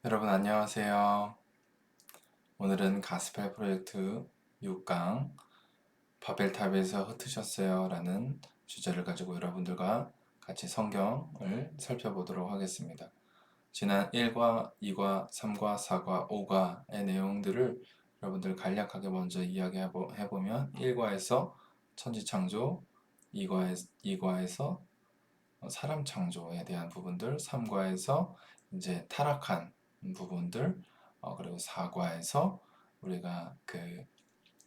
여러분 안녕하세요. 오늘은 가스펠 프로젝트 6강 바벨탑에서 흩으셨어요 라는 주제를 가지고 여러분들과 같이 성경을 살펴보도록 하겠습니다. 지난 1과 2과 3과 4과 5과의 내용들을 여러분들 간략하게 먼저 이야기해보면 1과에서 천지창조, 2과에서 사람 창조에 대한 부분들, 3과에서 이제 타락한 부분들, 그리고 4과에서 우리가 그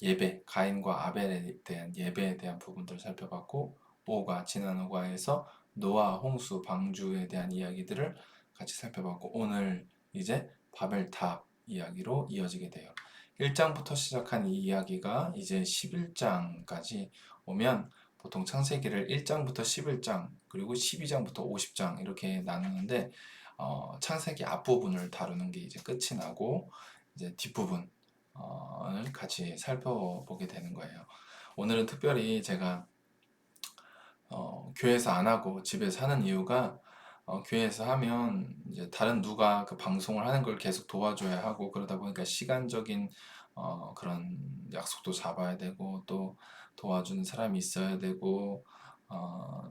예배, 가인과 아벨에 대한 예배에 대한 부분들을 살펴봤고, 5과, 지난 5과에서 노아, 홍수, 방주에 대한 이야기들을 같이 살펴봤고, 오늘 이제 바벨탑 이야기로 이어지게 돼요. 1장부터 시작한 이 이야기가 이제 11장까지 오면 보통 창세기를 1장부터 11장 그리고 12장부터 50장 이렇게 나누는데 창세기 앞부분을 다루는 게 이제 끝이 나고 이제 뒷부분을 같이 살펴보게 되는 거예요. 오늘은 특별히 제가 교회에서 안 하고 집에서 하는 이유가 교회에서 하면 이제 다른 누가 그 방송을 하는 걸 계속 도와줘야 하고 그러다 보니까 시간적인 그런 약속도 잡아야 되고 또 도와주는 사람이 있어야 되고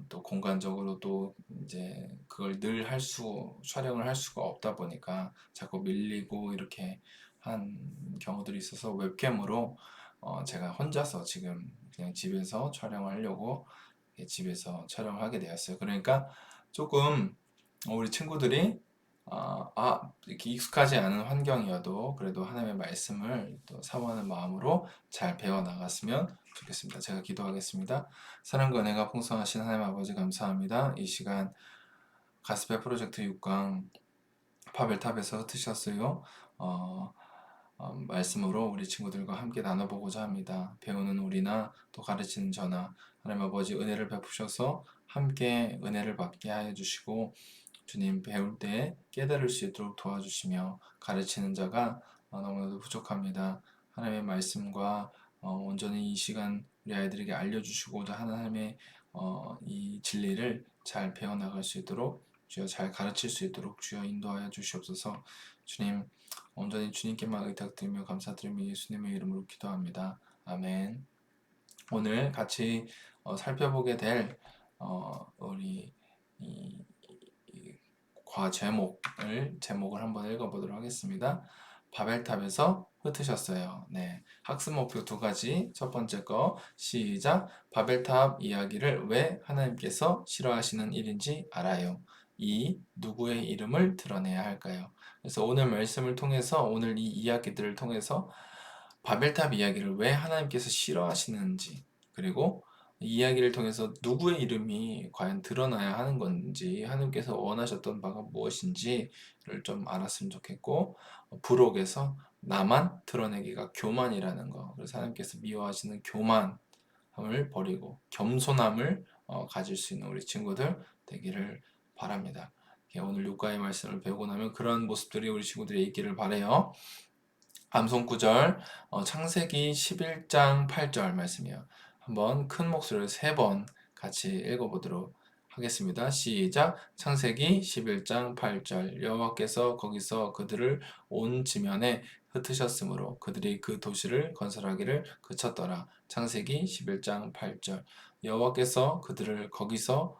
또 공간적으로 또 이제 그걸 늘 촬영을 할 수가 없다 보니까 자꾸 밀리고 이렇게 한 경우들이 있어서 웹캠으로 제가 혼자서 지금 그냥 집에서 촬영을 하려고 집에서 촬영을 하게 되었어요. 그러니까 조금 우리 친구들이 이렇게 익숙하지 않은 환경이어도 그래도 하나님의 말씀을 또 사모하는 마음으로 잘 배워 나갔으면 좋겠습니다. 제가 기도하겠습니다. 사랑과 은혜가 풍성하신 하나님 아버지 감사합니다. 이 시간 가스펠 프로젝트 6강 파벨탑에서 흩으셨어요. 어, 말씀으로 우리 친구들과 함께 나눠보고자 합니다. 배우는 우리나 또 가르치는 저나 하나님 아버지 은혜를 베푸셔서 함께 은혜를 받게 하여 주시고 주님 배울 때 깨달을 수 있도록 도와주시며 가르치는 자가 너무나도 부족합니다. 하나님의 말씀과 온전히 이 시간 우리 아이들에게 알려주시고자 하는 하나님의 이 진리를 잘 배워나갈 수 있도록 주여 잘 가르칠 수 있도록 주여 인도하여 주시옵소서. 주님 온전히 주님께만 의탁드리며 감사드리며 예수님의 이름으로 기도합니다. 아멘. 오늘 같이 살펴보게 될 우리 이 제목을 한번 읽어보도록 하겠습니다. 바벨탑에서 흩으셨어요. 네, 학습 목표 두 가지. 첫 번째 거 시작. 바벨탑 이야기를 왜 하나님께서 싫어하시는 일인지 알아요. 누구의 이름을 드러내야 할까요? 그래서 오늘 말씀을 통해서 오늘 이 이야기들을 통해서 바벨탑 이야기를 왜 하나님께서 싫어하시는지 그리고 이 이야기를 통해서 누구의 이름이 과연 드러나야 하는 건지 하나님께서 원하셨던 바가 무엇인지를 좀 알았으면 좋겠고 부록에서 나만 드러내기가 교만이라는 거 그래서 하나님께서 미워하시는 교만함을 버리고 겸손함을 가질 수 있는 우리 친구들 되기를 바랍니다. 오늘 육가의 말씀을 배우고 나면 그런 모습들이 우리 친구들이 있기를 바라요. 암송 구절 창세기 11장 8절 말씀이에요. 한번 큰 목소리로 3번 같이 읽어보도록 하겠습니다. 시작. 창세기 11장 8절 여호와께서 거기서 그들을 온 지면에 흩으셨으므로 그들이 그 도시를 건설하기를 그쳤더라. 창세기 11장 8절 여호와께서 그들을 거기서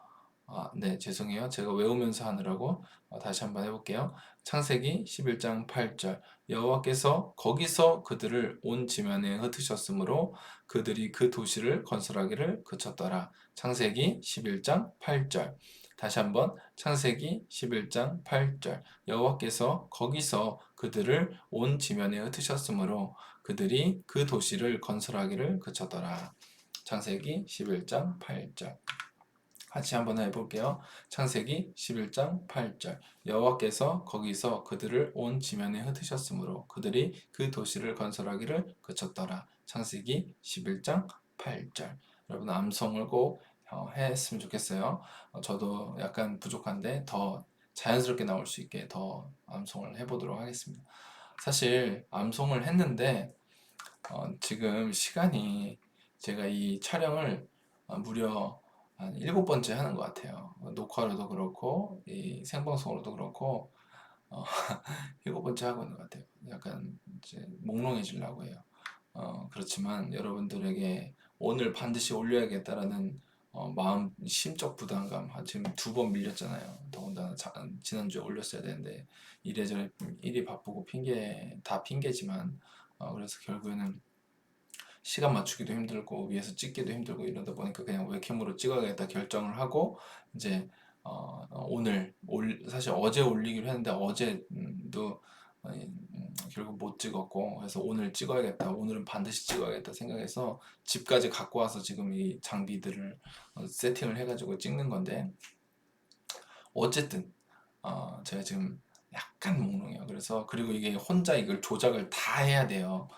네, 죄송해요. 제가 외우면서 하느라고 다시 한번 해볼게요. 창세기 11장 8절 여호와께서 거기서 그들을 온 지면에 흩으셨으므로 그들이 그 도시를 건설하기를 그쳤더라. 창세기 11장 8절 다시 한번 창세기 11장 8절 여호와께서 거기서 그들을 온 지면에 흩으셨으므로 그들이 그 도시를 건설하기를 그쳤더라. 창세기 11장 8절 같이 한번 해볼게요. 창세기 11장 8절 여호와께서 거기서 그들을 온 지면에 흩으셨으므로 그들이 그 도시를 건설하기를 그쳤더라. 창세기 11장 8절 여러분 암송을 꼭 했으면 좋겠어요. 저도 약간 부족한데 더 자연스럽게 나올 수 있게 더 암송을 해보도록 하겠습니다. 사실 암송을 했는데 지금 시간이 제가 이 촬영을 무려 한 7번째 하는 것 같아요. 녹화로도 그렇고 이 생방송으로도 그렇고 어, 일곱 번째 하고 있는 것 같아요. 약간 이제 몽롱해지려고 해요. 그렇지만 여러분들에게 오늘 반드시 올려야겠다라는 마음, 심적 부담감, 지금 두 번 밀렸잖아요. 더군다나 지난주에 올렸어야 되는데 이래저래 일이 바쁘고 다 핑계지만 그래서 결국에는 시간 맞추기도 힘들고 위에서 찍기도 힘들고 이러다 보니까 그냥 웹캠으로 찍어야겠다 결정을 하고 이제 오늘 사실 어제 올리기로 했는데 어제도 결국 못 찍었고 그래서 오늘 찍어야겠다 오늘은 반드시 찍어야겠다 생각해서 집까지 갖고 와서 지금 이 장비들을 세팅을 해가지고 찍는 건데 어쨌든 제가 지금 약간 몽롱해요. 그래서 그리고 이게 혼자 이걸 조작을 다 해야 돼요.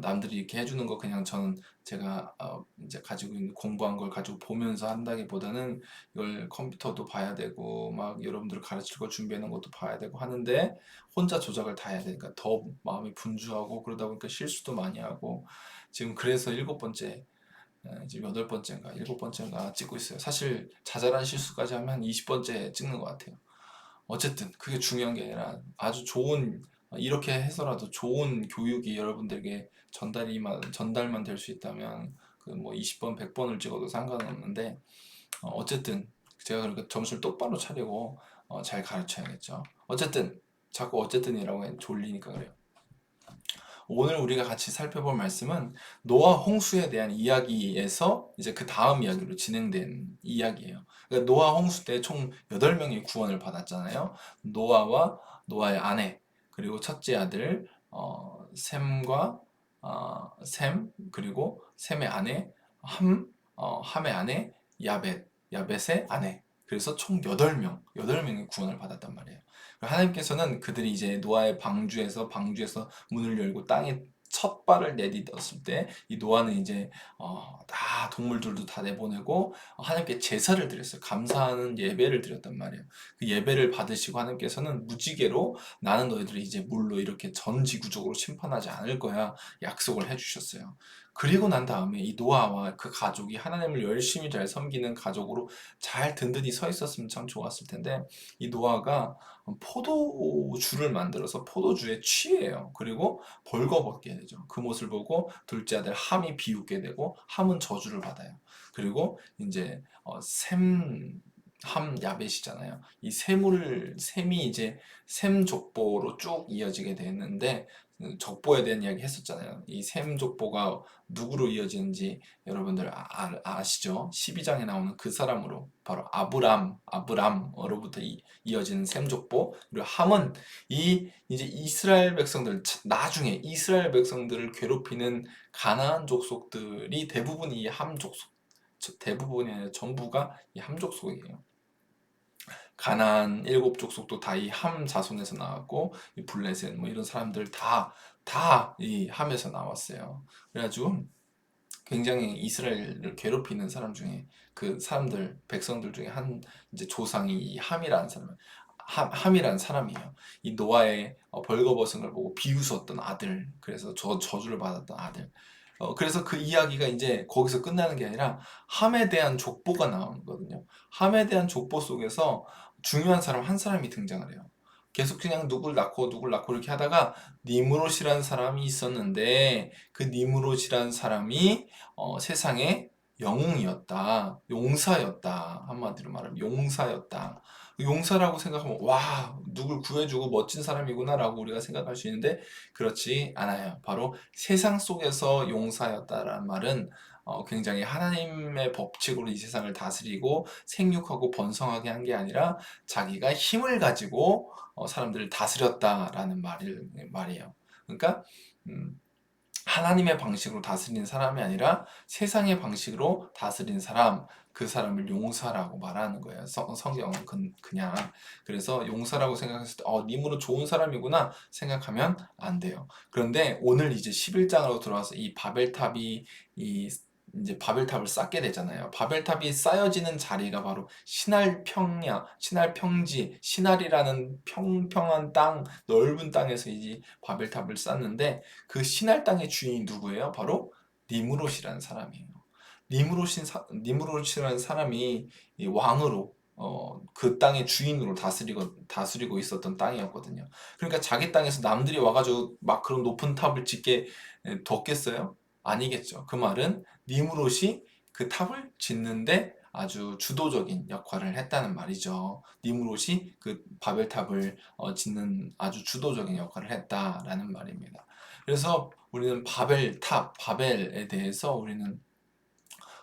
남들이 이렇게 해주는 거 그냥 저는 제가 이제 가지고 있는 공부한 걸 가지고 보면서 한다기보다는 이걸 컴퓨터도 봐야 되고 막 여러분들 가르칠 거 준비하는 것도 봐야 되고 하는데 혼자 조작을 다 해야 되니까 더 마음이 분주하고 그러다 보니까 실수도 많이 하고 지금 그래서 일곱 번째 지금 여덟 번째인가 일곱 번째인가 찍고 있어요. 사실 자잘한 실수까지 하면 20번째 찍는 것 같아요. 어쨌든 그게 중요한 게 아니라 아주 좋은 이렇게 해서라도 좋은 교육이 여러분들에게 전달만 될 수 있다면 그 뭐 20번, 100번을 찍어도 상관은 없는데 어쨌든 제가 그러니까 정신을 똑바로 차리고 잘 가르쳐야겠죠. 어쨌든 자꾸 어쨌든이라고 졸리니까 그래요. 오늘 우리가 같이 살펴볼 말씀은 노아 홍수에 대한 이야기에서 이제 그 다음 이야기로 진행된 이야기예요. 그러니까 노아 홍수 때 총 8명이 구원을 받았잖아요. 노아와 노아의 아내, 그리고 첫째 아들 셈과 그리고 셈의 아내 함의 아내 야벳의 아내. 그래서 총 8명이 구원을 받았단 말이에요. 하나님께서는 그들이 이제 노아의 방주에서 문을 열고 땅에 첫 발을 내딛었을 때 이 노아는 이제 다 동물들도 다 내보내고 하나님께 제사를 드렸어요. 감사하는 예배를 드렸단 말이에요. 그 예배를 받으시고 하나님께서는 무지개로 나는 너희들을 이제 물로 이렇게 전 지구적으로 심판하지 않을 거야 약속을 해주셨어요. 그리고 난 다음에 이 노아와 그 가족이 하나님을 열심히 잘 섬기는 가족으로 잘 든든히 서 있었으면 참 좋았을 텐데 이 노아가 포도주를 만들어서 포도주에 취해요. 그리고 벌거벗게 되죠. 그 모습을 보고 둘째 아들 함이 비웃게 되고 함은 저주를 받아요. 그리고 이제 함 야벳이잖아요. 이 셈이 이제 셈 족보로 쭉 이어지게 되는데 족보에 대한 이야기 했었잖아요. 이 셈 족보가 누구로 이어지는지 여러분들 아시죠? 12장에 나오는 그 사람으로 바로 아브람으로부터 이어지는 셈 족보. 그리고 함은 이제 이스라엘 백성들 나중에 이스라엘 백성들을 괴롭히는 가나안 족속들이 대부분 이 함 족속 대부분이 아니라 전부가 이 함 족속이에요. 가나안 7족속도 다 이 함 자손에서 나왔고 이 블레셋 뭐 이런 사람들 다 이 함에서 나왔어요. 그래가지고 굉장히 이스라엘을 괴롭히는 사람 중에 그 사람들 백성들 중에 한 이제 조상이 이 함이라는 사람 함이라는 사람이에요. 이 노아의 벌거벗은 걸 보고 비웃었던 아들, 그래서 저주를 받았던 아들. 그래서 그 이야기가 이제 거기서 끝나는 게 아니라 함에 대한 족보가 나오거든요. 함에 대한 족보 속에서 중요한 사람 한 사람이 등장을 해요. 계속 그냥 누굴 낳고 이렇게 하다가 니므롯이라는 사람이 있었는데 그 니므롯이라는 사람이 세상의 영웅이었다. 용사였다. 한마디로 말하면 용사였다. 용사라고 생각하면 와 누굴 구해주고 멋진 사람이구나 라고 우리가 생각할 수 있는데 그렇지 않아요. 바로 세상 속에서 용사였다라는 말은 굉장히 하나님의 법칙으로 이 세상을 다스리고 생육하고 번성하게 한 게 아니라 자기가 힘을 가지고 사람들을 다스렸다라는 말이에요. 그러니까 하나님의 방식으로 다스리는 사람이 아니라 세상의 방식으로 다스린 사람, 그 사람을 용사라고 말하는 거예요. 성경은 그냥. 그래서 용사라고 생각했을 때, 님으로 좋은 사람이구나 생각하면 안 돼요. 그런데 오늘 이제 11장으로 들어와서 이 바벨탑이 이제 바벨탑을 쌓게 되잖아요. 바벨탑이 쌓여지는 자리가 바로 신할 평지, 신할이라는 평평한 땅, 넓은 땅에서 이제 바벨탑을 쌓는데 그 신할 땅의 주인이 누구예요? 바로 니므롯이라는 사람이에요. 니므롯이라는 사람이 이 왕으로 그 땅의 주인으로 다스리고 있었던 땅이었거든요. 그러니까 자기 땅에서 남들이 와가지고 막 그런 높은 탑을 짓게 뒀겠어요? 아니겠죠. 그 말은 니무롯이 그 탑을 짓는데 아주 주도적인 역할을 했다는 말이죠. 니무롯이 그 바벨탑을 짓는 아주 주도적인 역할을 했다라는 말입니다. 그래서 우리는 바벨에 대해서 우리는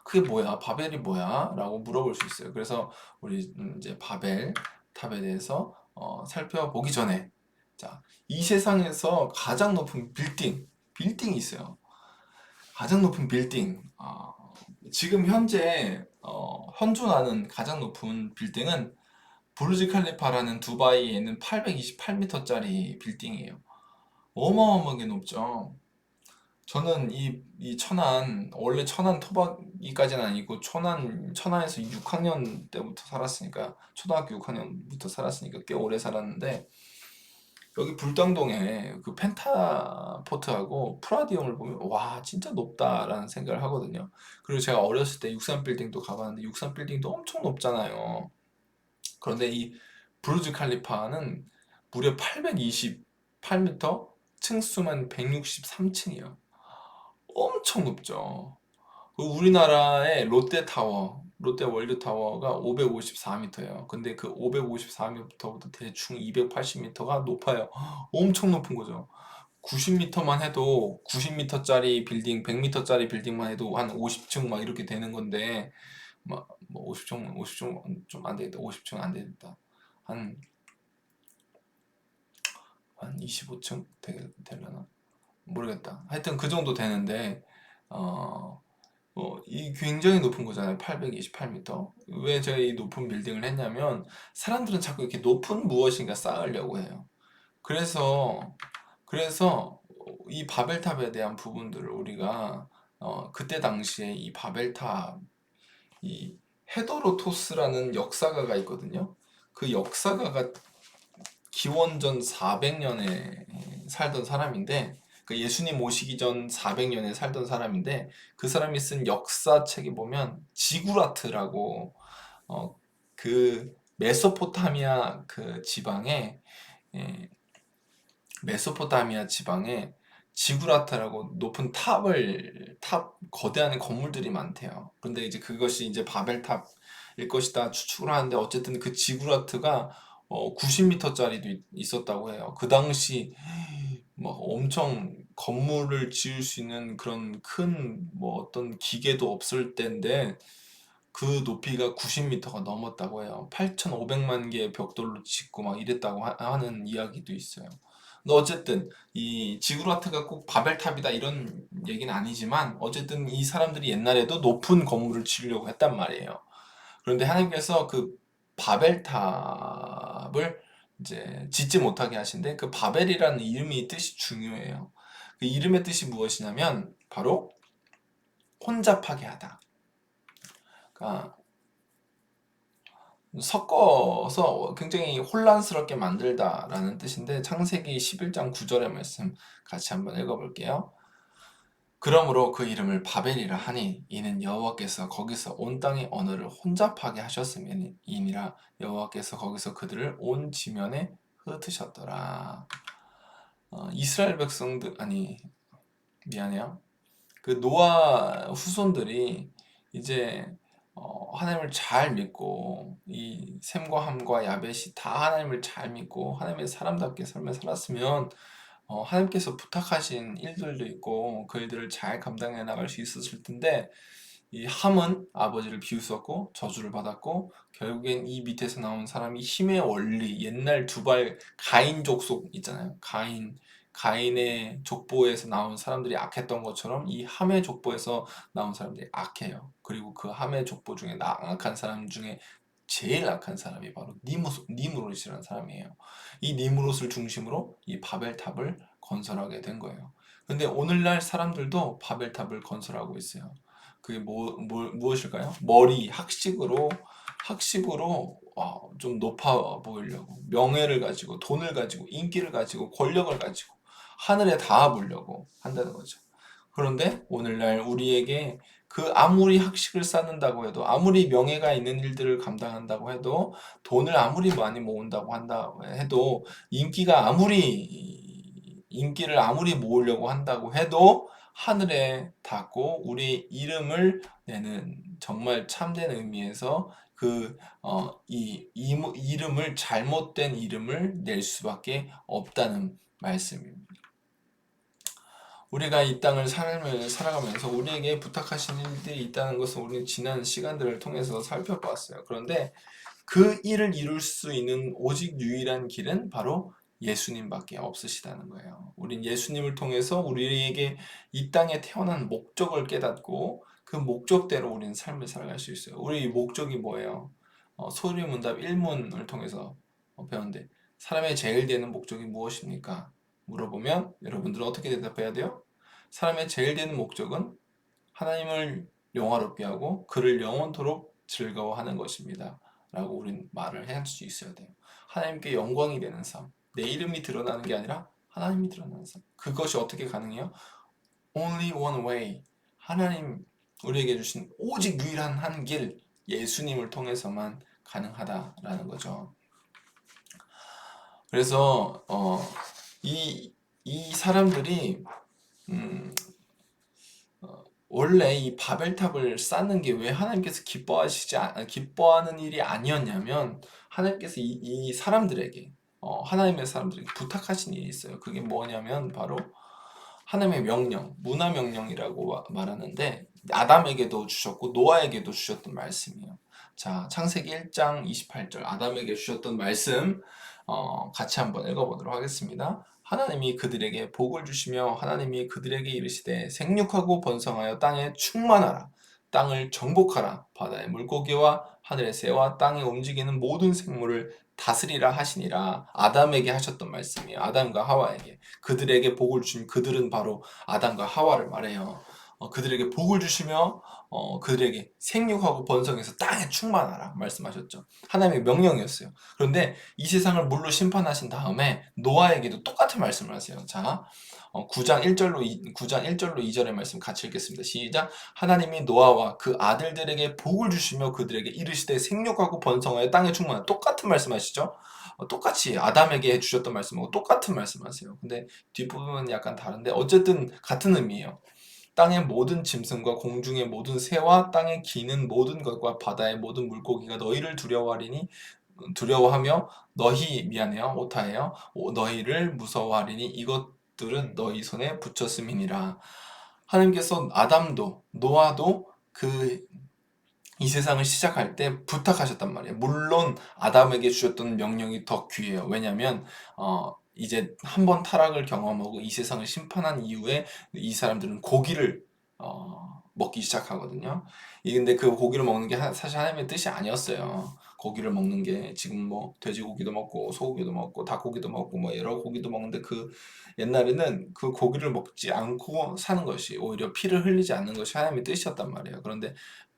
그게 뭐야? 바벨이 뭐야? 라고 물어볼 수 있어요. 그래서 우리 이제 바벨 탑에 대해서 살펴보기 전에 자, 이 세상에서 가장 높은 빌딩이 있어요. 가장 높은 빌딩. 지금 현재 현존하는 가장 높은 빌딩은 부르즈 칼리파라는 두바이에 있는 828m짜리 빌딩이에요. 어마어마하게 높죠. 저는 이 천안, 원래 천안 토박이까지는 아니고 천안에서 6학년 때부터 살았으니까, 초등학교 6학년부터 살았으니까 꽤 오래 살았는데, 여기 불당동에 그 펜타포트하고 프라디움을 보면, 와, 진짜 높다라는 생각을 하거든요. 그리고 제가 어렸을 때 63빌딩도 가봤는데, 63빌딩도 엄청 높잖아요. 그런데 이 부르즈 칼리파는 무려 828m, 층수만 163층이에요. 엄청 높죠. 우리나라의 롯데 월드타워가 554m예요. 근데 그 554m부터 대충 280m가 높아요. 엄청 높은 거죠. 90m만 해도 90m짜리 빌딩, 100m짜리 빌딩만 해도 한 50층 막 이렇게 되는 건데 뭐 50층 좀 안 되겠다. 50층 안 되겠다. 한 25층 되려나? 모르겠다. 하여튼 그 정도 되는데 어, 이 굉장히 높은 거잖아요. 828m. 왜 제가 이 높은 빌딩을 했냐면 사람들은 자꾸 이렇게 높은 무엇인가 쌓으려고 해요. 그래서 이 바벨탑에 대한 부분들을 우리가 그때 당시에 이 바벨탑 이 헤도로토스라는 역사가가 있거든요. 그 역사가가 기원전 400년에 살던 사람인데 그 예수님 오시기 전 400년에 살던 사람인데 그 사람이 쓴 역사책에 보면 지구라트라고 그 메소포타미아 그 지방에 예, 메소포타미아 지방에 지구라트라고 높은 탑 거대한 건물들이 많대요. 그런데 이제 그것이 이제 바벨탑일 것이다 추측을 하는데 어쨌든 그 지구라트가 90m짜리도 있었다고 해요. 그 당시 막 엄청 건물을 지을 수 있는 그런 큰 뭐 어떤 기계도 없을 때인데 그 높이가 90m가 넘었다고 해요. 8,500만 개의 벽돌로 짓고 막 이랬다고 하는 이야기도 있어요. 근데 어쨌든 이 지구라트가 꼭 바벨탑이다 이런 얘기는 아니지만 어쨌든 이 사람들이 옛날에도 높은 건물을 지으려고 했단 말이에요. 그런데 하나님께서 그 바벨탑을 이제 짓지 못하게 하신데 그 바벨이라는 이름이 뜻이 중요해요. 그 이름의 뜻이 무엇이냐면 바로 혼잡하게 하다. 그러니까 섞어서 굉장히 혼란스럽게 만들다라는 뜻인데 창세기 11장 9절의 말씀 같이 한번 읽어볼게요. 그러므로 그 이름을 바벨이라 하니 이는 여호와께서 거기서 온 땅의 언어를 혼잡하게 하셨음이니라. 여호와께서 거기서 그들을 온 지면에 흩으셨더라. 이스라엘 백성들 아니 미안해요. 그 노아 후손들이 이제 하나님을 잘 믿고 이 셈과 함과 야벳이 다 하나님을 잘 믿고 하나님의 사람답게 삶을 살았으면 하나님께서 부탁하신 일들도 있고 그 일들을 잘 감당해 나갈 수 있었을 텐데 이 함은 아버지를 비웃었고 저주를 받았고 결국엔 이 밑에서 나온 사람이 힘의 원리 옛날 두발 가인 족속 있잖아요. 가인의 족보에서 나온 사람들이 악했던 것처럼 이 함의 족보에서 나온 사람들이 악해요. 그리고 그 함의 족보 중에 악한 사람 중에 제일 악한 사람이 바로 니무롯이라는 사람이에요. 이 니무롯을 중심으로 이 바벨탑을 건설하게 된 거예요. 근데 오늘날 사람들도 바벨탑을 건설하고 있어요. 그게 무엇일까요? 학식으로 좀 높아 보이려고 명예를 가지고 돈을 가지고 인기를 가지고 권력을 가지고 하늘에 닿아 보려고 한다는 거죠. 그런데 오늘날 우리에게 그 아무리 학식을 쌓는다고 해도, 아무리 명예가 있는 일들을 감당한다고 해도, 돈을 아무리 많이 모은다고 한다 해도, 인기를 아무리 모으려고 한다고 해도 하늘에 닿고 우리 이름을 내는, 정말 참된 의미에서 이름을, 잘못된 이름을 낼 수밖에 없다는 말씀입니다. 우리가 이 땅을 살아가면서 우리에게 부탁하신 일들이 있다는 것을 우리는 지난 시간들을 통해서 살펴보았어요. 그런데 그 일을 이룰 수 있는 오직 유일한 길은 바로 예수님밖에 없으시다는 거예요. 우린 예수님을 통해서 우리에게 이 땅에 태어난 목적을 깨닫고 그 목적대로 우리는 삶을 살아갈 수 있어요. 우리 목적이 뭐예요? 소리문답 1문을 통해서 배웠는데, 사람의 제일 되는 목적이 무엇입니까? 물어보면 여러분들은 어떻게 대답해야 돼요? 사람의 제일 되는 목적은 하나님을 영화롭게 하고 그를 영원토록 즐거워하는 것입니다. 라고 우린 말을 할 수 있어야 돼요. 하나님께 영광이 되는 삶. 내 이름이 드러나는 게 아니라 하나님이 드러나는 삶. 그것이 어떻게 가능해요? Only one way. 하나님 우리에게 주신 오직 유일한 한 길, 예수님을 통해서만 가능하다라는 거죠. 그래서 이 사람들이 원래 이 바벨탑을 쌓는 게 왜 하나님께서 기뻐하는 일이 아니었냐면, 하나님께서 이 사람들에게, 하나님의 사람들에게 부탁하신 일이 있어요. 그게 뭐냐면 바로 하나님의 명령, 문화 명령이라고 말하는데, 아담에게도 주셨고 노아에게도 주셨던 말씀이에요. 자, 창세기 1장 28절 아담에게 주셨던 말씀 같이 한번 읽어보도록 하겠습니다. 하나님이 그들에게 복을 주시며 하나님이 그들에게 이르시되 생육하고 번성하여 땅에 충만하라. 땅을 정복하라. 바다의 물고기와 하늘의 새와 땅에 움직이는 모든 생물을 다스리라 하시니라. 아담에게 하셨던 말씀이에요. 아담과 하와에게. 그들에게 복을 주시면, 그들은 바로 아담과 하와를 말해요. 그들에게 복을 주시며 그들에게 생육하고 번성해서 땅에 충만하라 말씀하셨죠. 하나님의 명령이었어요. 그런데 이 세상을 물로 심판하신 다음에 노아에게도 똑같은 말씀을 하세요. 자, 9장 1절로 2절의 말씀 같이 읽겠습니다. 시작. 하나님이 노아와 그 아들들에게 복을 주시며 그들에게 이르시되 생육하고 번성하여 땅에 충만하라. 똑같은 말씀하시죠. 똑같이 아담에게 주셨던 말씀하고 똑같은 말씀하세요. 근데 뒷부분은 약간 다른데 어쨌든 같은 의미예요. 땅의 모든 짐승과 공중의 모든 새와 땅에 기는 모든 것과 바다의 모든 물고기가 너희를 두려워하며 오타예요. 너희를 무서워하리니 이것들은 너희 손에 붙였음이니라. 하나님께서 아담도 노아도 이 세상을 시작할 때 부탁하셨단 말이에요. 물론 아담에게 주셨던 명령이 더 귀해요. 왜냐하면 이제 한번 타락을 경험하고 이 세상을 심판한 이후에 이 사람들은 고기를 먹기 시작하거든요. 근데 그 고기를 먹는 게 사실 하나님의 뜻이 아니었어요. 고기를 먹는 게 지금 뭐 돼지고기도 먹고 소고기도 먹고 닭고기도 먹고 뭐 여러 고기도 먹는데, 옛날에는 그 고기를 먹지 않고 사는 것이, 오히려 피를 흘리지 않는 것이 하나님의 뜻이었단 말이에요. 그런데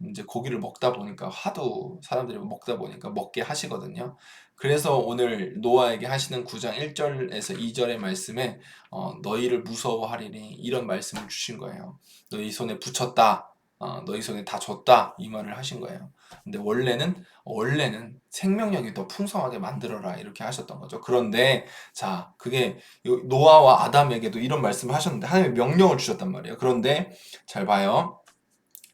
이제 고기를 먹다 보니까, 하도 사람들이 먹다 보니까 먹게 하시거든요. 그래서 오늘 노아에게 하시는 9장 1절에서 2절의 말씀에 너희를 무서워하리니 이런 말씀을 주신 거예요. 너희 손에 붙였다. 너희 손에 다 줬다. 이 말을 하신 거예요. 근데 원래는 생명력이 더 풍성하게 만들어라 이렇게 하셨던 거죠. 그런데 자, 그게 노아와 아담에게도 이런 말씀을 하셨는데 하나님의 명령을 주셨단 말이에요. 그런데 잘 봐요.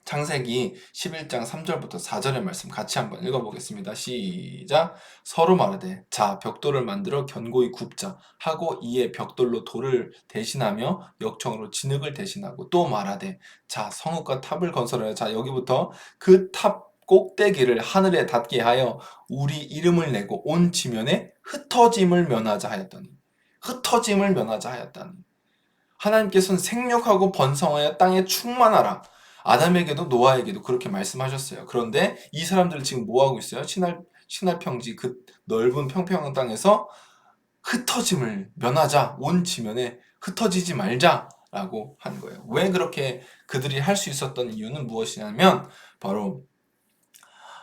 창세기 11장 3절부터 4절의 말씀 같이 한번 읽어보겠습니다. 시작. 서로 말하되 자 벽돌을 만들어 견고히 굽자 하고 이에 벽돌로 돌을 대신하며 역청으로 진흙을 대신하고 또 말하되 자 성읍과 탑을 건설하여, 자 여기부터 그 탑 꼭대기를 하늘에 닿게 하여 우리 이름을 내고 온 지면에 흩어짐을 면하자 하였더니, 하나님께서는 생육하고 번성하여 땅에 충만하라. 아담에게도 노아에게도 그렇게 말씀하셨어요. 그런데 이 사람들은 지금 뭐 하고 있어요? 신할 평지 그 넓은 평평한 땅에서 흩어짐을 면하자, 온 지면에 흩어지지 말자라고 한 거예요. 왜 그렇게 그들이 할 수 있었던 이유는 무엇이냐면 바로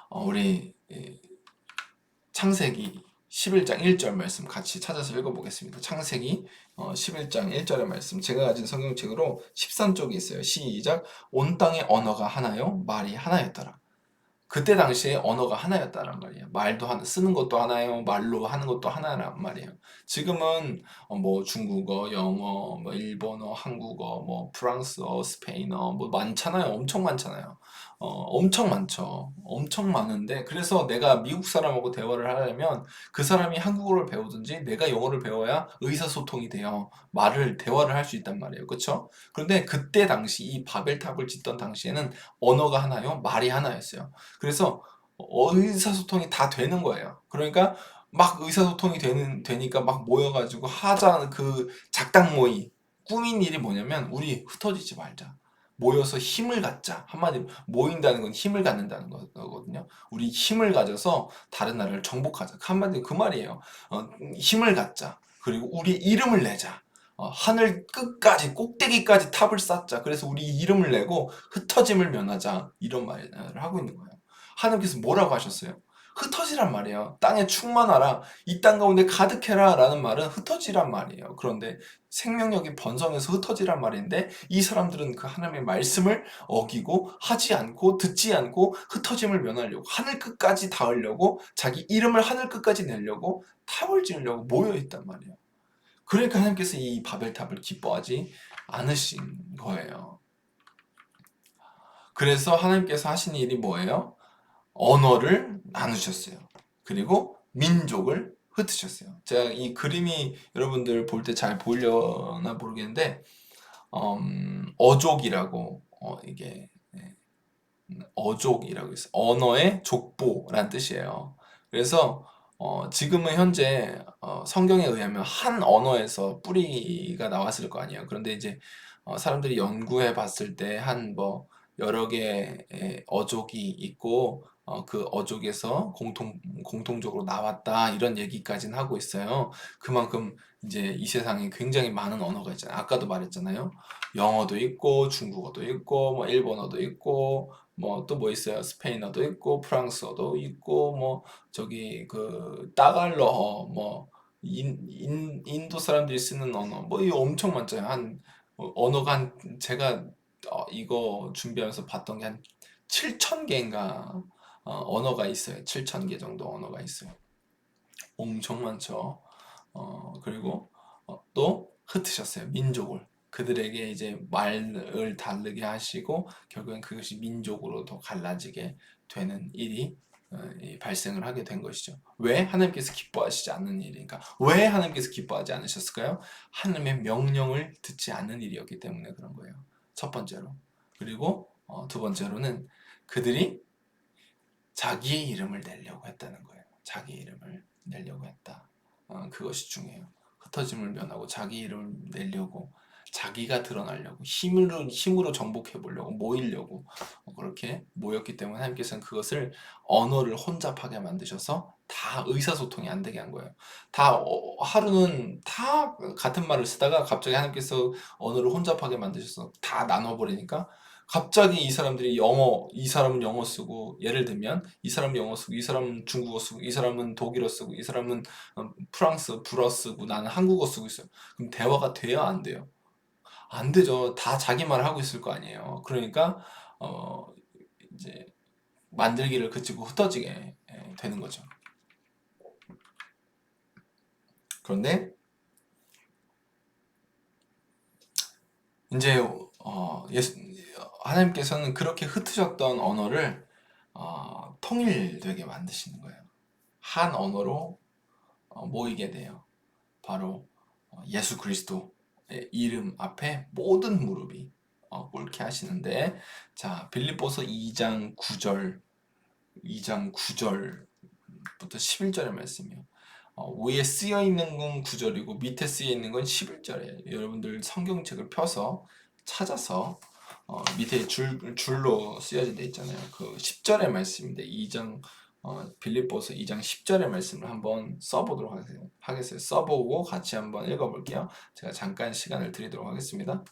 우리 창세기 11장 1절 말씀 같이 찾아서 읽어보겠습니다. 창세기 11장 1절의 말씀, 제가 가진 성경책으로 13쪽에 있어요. 시작. 온 땅의 언어가 하나요? 말이 하나였더라. 그때 당시에 언어가 하나였다는 말이에요. 말도 하나, 쓰는 것도 하나요. 말로 하는 것도 하나란 말이에요. 지금은 뭐 중국어, 영어, 뭐 일본어, 한국어, 뭐 프랑스어, 스페인어 뭐 많잖아요. 엄청 많잖아요. 엄청 많죠. 엄청 많은데, 그래서 내가 미국 사람하고 대화를 하려면 그 사람이 한국어를 배우든지 내가 영어를 배워야 의사소통이 돼요. 대화를 할 수 있단 말이에요. 그렇죠? 그런데 그때 당시 이 바벨탑을 짓던 당시에는 언어가 하나요, 말이 하나였어요. 그래서 의사소통이 다 되는 거예요. 그러니까 막 의사소통이 되니까 막 모여가지고 하자는 그 작당 모의, 꾸민 일이 뭐냐면, 우리 흩어지지 말자. 모여서 힘을 갖자. 한마디로 모인다는 건 힘을 갖는다는 거거든요. 우리 힘을 가져서 다른 나라를 정복하자. 한마디로 그 말이에요. 힘을 갖자. 그리고 우리 이름을 내자. 하늘 끝까지 꼭대기까지 탑을 쌓자. 그래서 우리 이름을 내고 흩어짐을 면하자. 이런 말을 하고 있는 거예요. 하나님께서 뭐라고 하셨어요? 흩어지란 말이에요. 땅에 충만하라. 이 땅 가운데 가득해라 라는 말은 흩어지란 말이에요. 그런데 생명력이 번성해서 흩어지란 말인데, 이 사람들은 그 하나님의 말씀을 어기고 하지 않고 듣지 않고 흩어짐을 면하려고, 하늘 끝까지 닿으려고, 자기 이름을 하늘 끝까지 내려고 탑을 지으려고 모여 있단 말이에요. 그러니까 하나님께서 이 바벨탑을 기뻐하지 않으신 거예요. 그래서 하나님께서 하신 일이 뭐예요? 언어를 나누셨어요. 그리고 민족을 흩으셨어요. 제가 이 그림이 여러분들 볼 때 잘 보이려나 모르겠는데, 어족이라고, 이게 어족이라고 있어요. 언어의 족보란 뜻이에요. 그래서 지금은 현재 성경에 의하면 한 언어에서 뿌리가 나왔을 거 아니에요. 그런데 이제 사람들이 연구해 봤을 때 한 뭐 여러 개의 어족이 있고, 그 어족에서 공통적으로 나왔다, 이런 얘기까지는 하고 있어요. 그만큼 이제 이 세상에 굉장히 많은 언어가 있잖아요. 아까도 말했잖아요. 영어도 있고 중국어도 있고 뭐 일본어도 있고 뭐 또 뭐 있어요? 스페인어도 있고 프랑스어도 있고 뭐 저기 그 따갈러어, 뭐 인도 사람들이 쓰는 언어, 뭐 이거 엄청 많잖아요. 언어가 제가 이거 준비하면서 봤던 게 한 7천 개인가 언어가 있어요. 7천 개 정도 언어가 있어요. 엄청 많죠. 그리고 또 흩으셨어요. 민족을. 그들에게 이제 말을 다르게 하시고 결국엔 그것이 민족으로 더 갈라지게 되는 일이 발생을 하게 된 것이죠. 왜? 하나님께서 기뻐하시지 않는 일이니까. 왜 하나님께서 기뻐하지 않으셨을까요? 하나님의 명령을 듣지 않는 일이었기 때문에 그런 거예요. 첫 번째로. 그리고 두 번째로는 그들이 자기의 이름을 내려고 했다는 거예요. 자기 이름을 내려고 했다. 그것이 중요해요. 흩어짐을 면하고 자기 이름을 내려고, 자기가 드러나려고, 힘으로 정복해 보려고, 모이려고 그렇게 모였기 때문에 하나님께서는 그것을, 언어를 혼잡하게 만드셔서 다 의사소통이 안 되게 한 거예요. 하루는 다 같은 말을 쓰다가 갑자기 하나님께서 언어를 혼잡하게 만드셔서 다 나눠버리니까, 갑자기 이 사람은 영어 쓰고, 예를 들면 이 사람은 영어 쓰고, 이 사람은 중국어 쓰고, 이 사람은 독일어 쓰고, 이 사람은 불어 쓰고, 나는 한국어 쓰고 있어요. 그럼 대화가 돼요, 안 돼요? 안 되죠. 다 자기 말을 하고 있을 거 아니에요. 그러니까 어 이제 만들기를 그치고 흩어지게 되는 거죠. 그런데 이제 하나님께서는 그렇게 흩으셨던 언어를 통일되게 만드시는 거예요. 한 언어로 모이게 돼요. 바로 예수 그리스도의 이름 앞에 모든 무릎이 꿇게 하시는데, 자, 빌립보서 2장 9절부터 11절의 말씀이요. 위에 쓰여 있는 건 9절이고 밑에 쓰여 있는 건 11절이에요. 여러분들 성경책을 펴서 찾아서 밑에 줄로 쓰여져 있잖아요. 그 10절의 말씀인데, 빌립보서 2장 10절의 말씀을 한번 써보도록 하겠어요. 써보고 같이 한번 읽어볼게요. 제가 잠깐 시간을 드리도록 하겠습니다.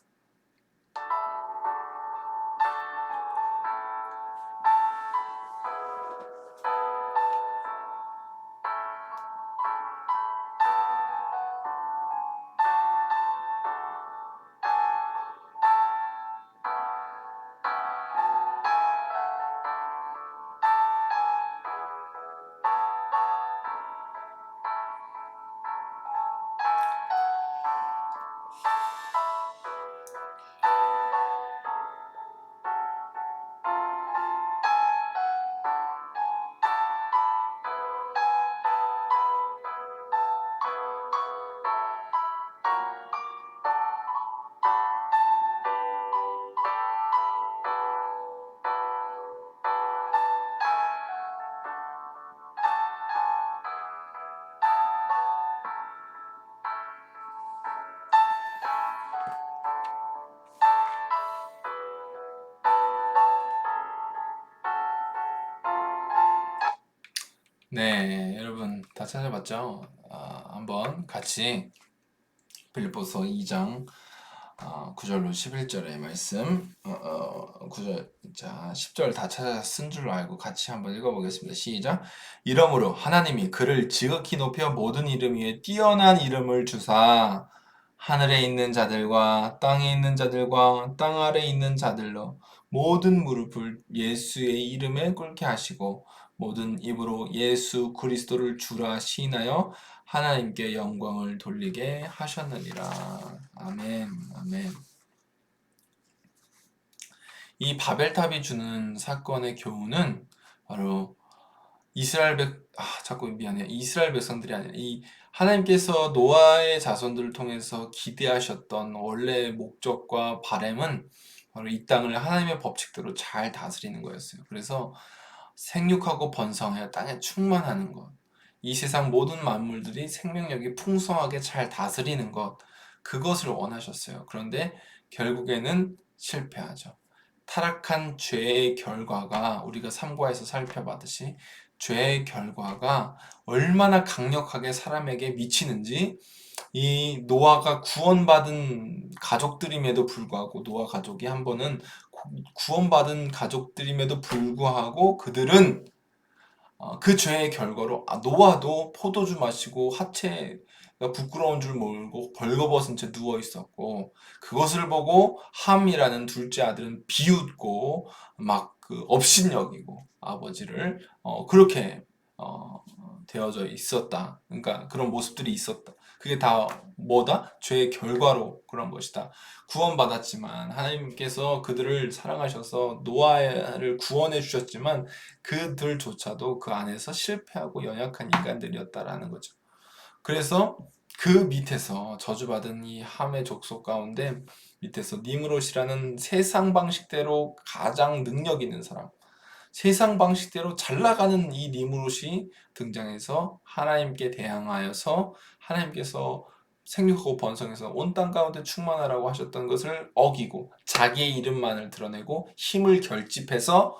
네, 여러분 다 찾아봤죠? 한번 같이 빌립보서 2장 9절로 11절의 말씀 9절 자 10절 다 찾아 쓴 줄로 알고 같이 한번 읽어보겠습니다. 시작. 이러므로 하나님이 그를 지극히 높여 모든 이름 위에 뛰어난 이름을 주사 하늘에 있는 자들과 땅에 있는 자들과 땅 아래 있는 자들로 모든 무릎을 예수의 이름에 꿇게 하시고 모든 입으로 예수 그리스도를 주라 시인하여 하나님께 영광을 돌리게 하셨느니라. 아멘, 아멘. 이 바벨탑이 주는 사건의 교훈은 바로 이스라엘 백성들이 아니라 이 하나님께서 노아의 자손들을 통해서 기대하셨던 원래의 목적과 바램은 바로 이 땅을 하나님의 법칙대로 잘 다스리는 거였어요. 그래서 생육하고 번성하여 땅에 충만하는 것, 이 세상 모든 만물들이 생명력이 풍성하게 잘 다스리는 것, 그것을 원하셨어요. 그런데 결국에는 실패하죠. 타락한 죄의 결과가 우리가 삼과에서 살펴봤듯이 죄의 결과가 얼마나 강력하게 사람에게 미치는지 이 노아가 구원받은 가족들임에도 불구하고 노아 가족이 한 번은 구원받은 가족들임에도 불구하고 그들은 그 죄의 결과로 노아도 포도주 마시고 하체가 부끄러운 줄 모르고 벌거벗은 채 누워 있었고 그것을 보고 함이라는 둘째 아들은 비웃고 막 그 업신여기고 아버지를 그렇게 되어져 있었다. 그러니까 그런 모습들이 있었다. 그게 다 뭐다? 죄의 결과로 그런 것이다. 구원받았지만 하나님께서 그들을 사랑하셔서 노아를 구원해 주셨지만 그들조차도 그 안에서 실패하고 연약한 인간들이었다라는 거죠. 그래서 그 밑에서 저주받은 이 함의 족속 가운데 밑에서 니므롯이라는 세상 방식대로 가장 능력 있는 사람, 세상 방식대로 잘 나가는 이 니므롯이 등장해서 하나님께 대항하여서 하나님께서 생육하고 번성해서 온 땅 가운데 충만하라고 하셨던 것을 어기고 자기의 이름만을 드러내고 힘을 결집해서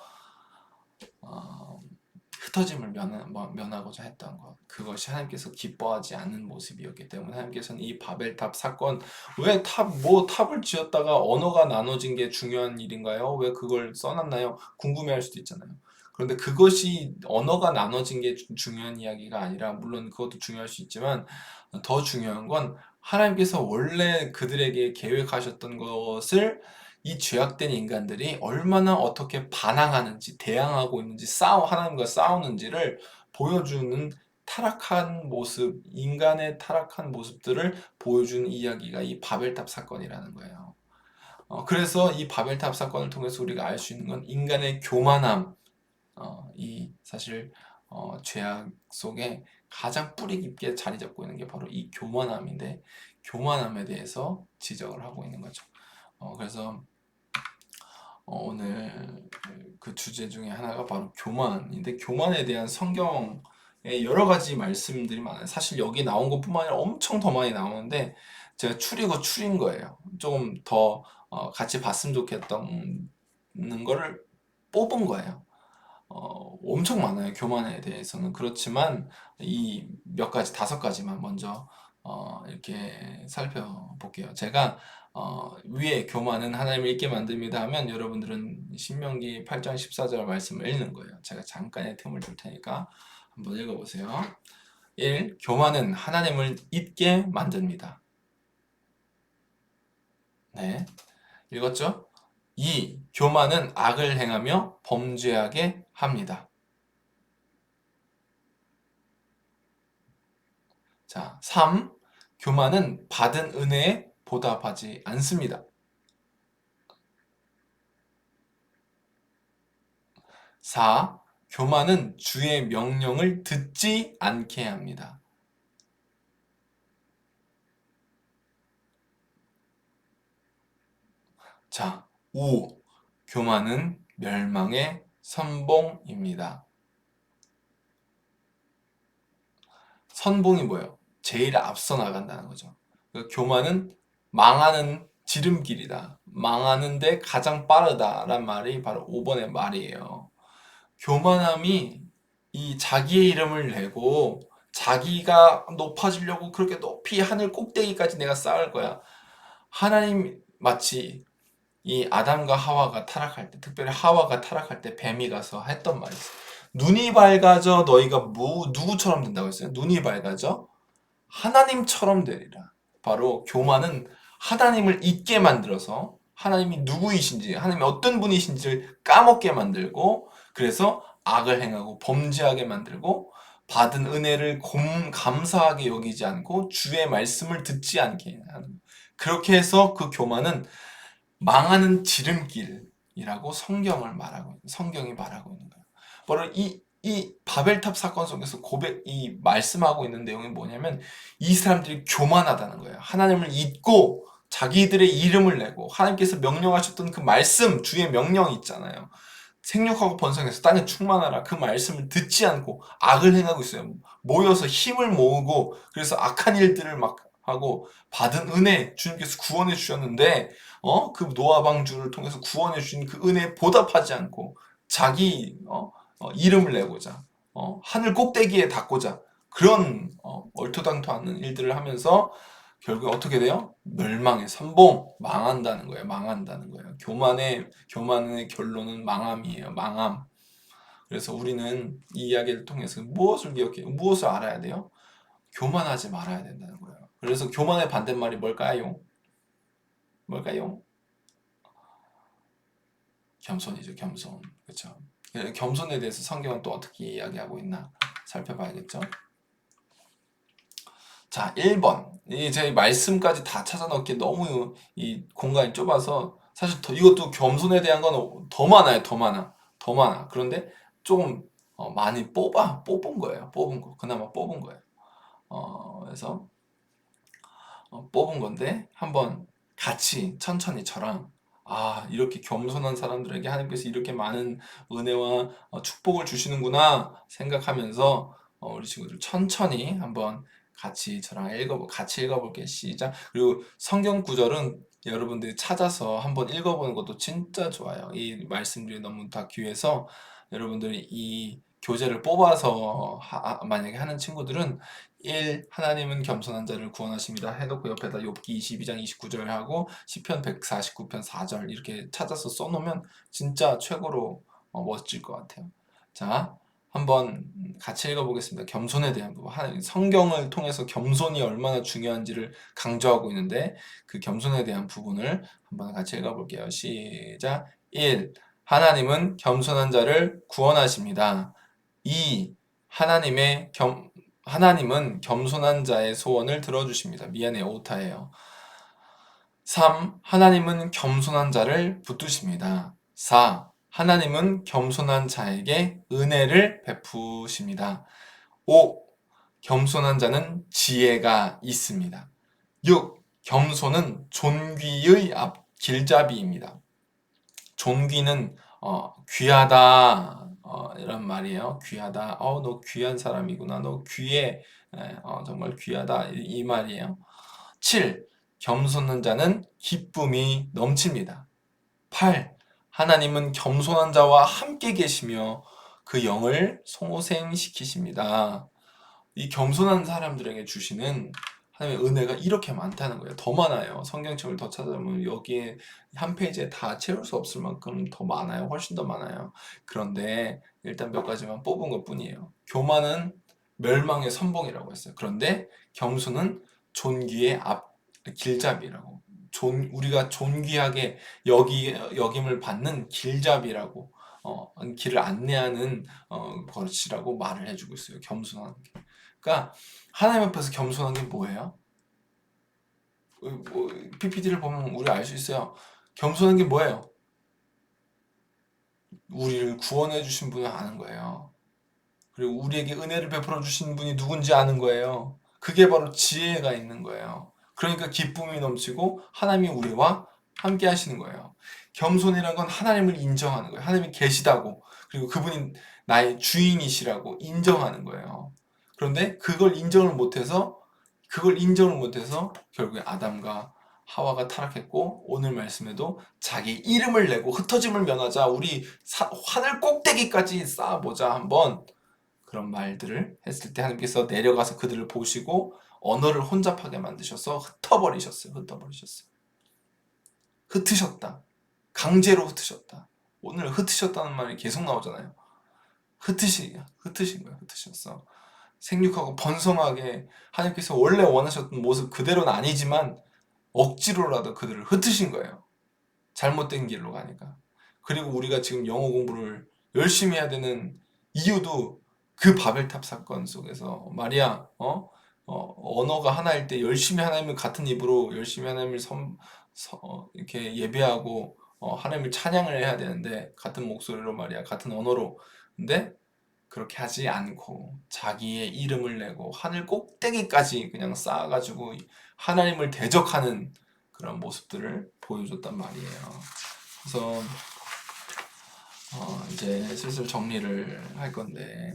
흩어짐을 면하고자 했던 것, 그것이 하나님께서 기뻐하지 않는 모습이었기 때문에 하나님께서는 이 바벨탑 사건, 왜 탑을 지었다가 언어가 나눠진 게 중요한 일인가요? 왜 그걸 써놨나요? 궁금해할 수도 있잖아요. 그런데 그것이 언어가 나눠진 게 중요한 이야기가 아니라, 물론 그것도 중요할 수 있지만 더 중요한 건 하나님께서 원래 그들에게 계획하셨던 것을 이 죄악된 인간들이 얼마나 어떻게 반항하는지, 대항하고 있는지, 하나님과 싸우는지를 보여주는 타락한 모습, 인간의 타락한 모습들을 보여주는 이야기가 이 바벨탑 사건이라는 거예요. 그래서 이 바벨탑 사건을 통해서 우리가 알 수 있는 건 인간의 교만함, 이 사실 죄악 속에 가장 뿌리 깊게 자리 잡고 있는 게 바로 이 교만함인데, 교만함에 대해서 지적을 하고 있는 거죠. 그래서 오늘 그 주제 중에 하나가 바로 교만인데, 교만에 대한 성경에 여러 가지 말씀들이 많아요. 사실 여기 나온 것뿐만 아니라 엄청 더 많이 나오는데 제가 추리고 추린 거예요. 조금 더 같이 봤으면 좋겠던 거를 뽑은 거예요. 엄청 많아요. 교만에 대해서는. 그렇지만 이 몇 가지, 5가지만 먼저 이렇게 살펴볼게요. 제가 위에 교만은 하나님을 잊게 만듭니다 하면 여러분들은 신명기 8장 14절 말씀을 읽는 거예요. 제가 잠깐의 틈을 줄 테니까 한번 읽어보세요. 1. 교만은 하나님을 잊게 만듭니다. 네, 읽었죠? 2. 교만은 악을 행하며 범죄하게 합니다. 자, 3. 교만은 받은 은혜에 보답하지 않습니다. 4. 교만은 주의 명령을 듣지 않게 합니다. 자, 5. 교만은 멸망의 선봉입니다. 선봉이 뭐예요? 제일 앞서 나간다는 거죠. 그러니까 교만은 망하는 지름길이다. 망하는데 가장 빠르다란 말이 바로 5번의 말이에요. 교만함이 이 자기의 이름을 내고 자기가 높아지려고 그렇게 높이 하늘 꼭대기까지 내가 쌓을 거야. 하나님 마치 이 아담과 하와가 타락할 때, 특별히 하와가 타락할 때 뱀이 가서 했던 말이 있어요. 눈이 밝아져 너희가 누구처럼 된다고 했어요? 눈이 밝아져 하나님처럼 되리라. 바로 교만은 하나님을 잊게 만들어서 하나님이 누구이신지, 하나님이 어떤 분이신지를 까먹게 만들고, 그래서 악을 행하고 범죄하게 만들고, 받은 은혜를 감사하게 여기지 않고 주의 말씀을 듣지 않게 하는, 그렇게 해서 그 교만은 망하는 지름길이라고 성경이 말하고 있는 거예요. 바로 이 바벨탑 사건 속에서 이 말씀하고 있는 내용이 뭐냐면 이 사람들이 교만하다는 거예요. 하나님을 잊고 자기들의 이름을 내고 하나님께서 명령하셨던 그 말씀, 주의 명령이 있잖아요. 생육하고 번성해서 땅에 충만하라. 그 말씀을 듣지 않고 악을 행하고 있어요. 모여서 힘을 모으고 그래서 악한 일들을 막 하고 받은 은혜 주님께서 구원해 주셨는데 그 노아 방주를 통해서 구원해 주신 그 은혜에 보답하지 않고 자기 이름을 내고자 하늘 꼭대기에 닿고자 그런 얼토당토 않는 일들을 하면서 결국 어떻게 돼요? 멸망의 선봉, 망한다는 거예요. 망한다는 거예요. 교만의 결론은 망함이에요. 망함. 그래서 우리는 이 이야기를 통해서 무엇을 기억해요? 무엇을 알아야 돼요? 교만하지 말아야 된다는 거예요. 그래서 교만의 반대말이 뭘까요? 뭘까요? 겸손이죠. 겸손. 그렇죠. 겸손에 대해서 성경은 또 어떻게 이야기하고 있나 살펴봐야겠죠. 자, 1번. 제 말씀까지 다 찾아 넣기 너무 이 공간이 좁아서 사실 이것도 겸손에 대한 건 더 많아요. 더 많아. 더 많아. 그런데 조금 많이 뽑은 거예요. 뽑은 거. 그나마 뽑은 거예요. 그래서 뽑은 건데 한번 같이 천천히 저랑 이렇게 겸손한 사람들에게 하나님께서 이렇게 많은 은혜와 축복을 주시는구나 생각하면서 우리 친구들 천천히 한번 같이 읽어볼게요. 시작. 그리고 성경 구절은 여러분들이 찾아서 한번 읽어보는 것도 진짜 좋아요. 이 말씀들이 너무 다 귀해서 여러분들이 이 교재를 뽑아서 만약에 하는 친구들은 1. 하나님은 겸손한 자를 구원하십니다. 해놓고 옆에다 욥기 22장 29절 하고 시편 149편 4절 이렇게 찾아서 써놓으면 진짜 최고로 멋질 것 같아요. 자, 한번 같이 읽어보겠습니다. 겸손에 대한 부분. 성경을 통해서 겸손이 얼마나 중요한지를 강조하고 있는데 그 겸손에 대한 부분을 한번 같이 읽어볼게요. 시작. 1. 하나님은 겸손한 자를 구원하십니다. 2. 하나님은 겸손한 자의 소원을 들어주십니다. 미안해요. 오타예요. 3. 하나님은 겸손한 자를 붙드십니다. 4. 하나님은 겸손한 자에게 은혜를 베푸십니다. 5. 겸손한 자는 지혜가 있습니다. 6. 겸손은 존귀의 길잡이입니다. 존귀는 귀하다 이런 말이에요. 귀하다. 너 귀한 사람이구나. 너 귀해. 정말 귀하다. 이 말이에요. 7. 겸손한 자는 기쁨이 넘칩니다. 8. 하나님은 겸손한 자와 함께 계시며 그 영을 송호생시키십니다. 이 겸손한 사람들에게 주시는 하나님의 은혜가 이렇게 많다는 거예요. 더 많아요. 성경책을 더 찾아보면 여기에 한 페이지에 다 채울 수 없을 만큼 더 많아요. 훨씬 더 많아요. 그런데 일단 몇 가지만 뽑은 것 뿐이에요. 교만은 멸망의 선봉이라고 했어요. 그런데 겸손은 존귀의 길잡이라고. 우리가 존귀하게 여김을 받는 길잡이라고 길을 안내하는 것이라고 말을 해주고 있어요. 겸손한 게. 그러니까 하나님 앞에서 겸손한 게 뭐예요? PPT를 보면 우리 알 수 있어요. 겸손한 게 뭐예요? 우리를 구원해 주신 분을 아는 거예요. 그리고 우리에게 은혜를 베풀어 주신 분이 누군지 아는 거예요. 그게 바로 지혜가 있는 거예요. 그러니까 기쁨이 넘치고 하나님이 우리와 함께 하시는 거예요. 겸손이란 건 하나님을 인정하는 거예요. 하나님이 계시다고 그리고 그분이 나의 주인이시라고 인정하는 거예요. 그런데 그걸 인정을 못해서 결국에 아담과 하와가 타락했고 오늘 말씀에도 자기 이름을 내고 흩어짐을 면하자 우리 하늘 꼭대기까지 쌓아보자 한번 그런 말들을 했을 때 하나님께서 내려가서 그들을 보시고 언어를 혼잡하게 만드셔서 흩어버리셨어요. 흩으셨다. 강제로 흩으셨다. 오늘 흩으셨다는 말이 계속 나오잖아요. 흩으신 거예요. 흩으셨어. 생육하고 번성하게 하나님께서 원래 원하셨던 모습 그대로는 아니지만 억지로라도 그들을 흩으신 거예요. 잘못된 길로 가니까. 그리고 우리가 지금 영어 공부를 열심히 해야 되는 이유도 그 바벨탑 사건 속에서 말이야, 언어가 하나일 때 열심히 하나님을 같은 입으로 열심히 하나님을 이렇게 예배하고 하나님을 찬양을 해야 되는데 같은 목소리로 말이야, 같은 언어로. 근데 그렇게 하지 않고 자기의 이름을 내고 하늘 꼭대기까지 그냥 쌓아가지고 하나님을 대적하는 그런 모습들을 보여줬단 말이에요. 그래서 이제 슬슬 정리를 할 건데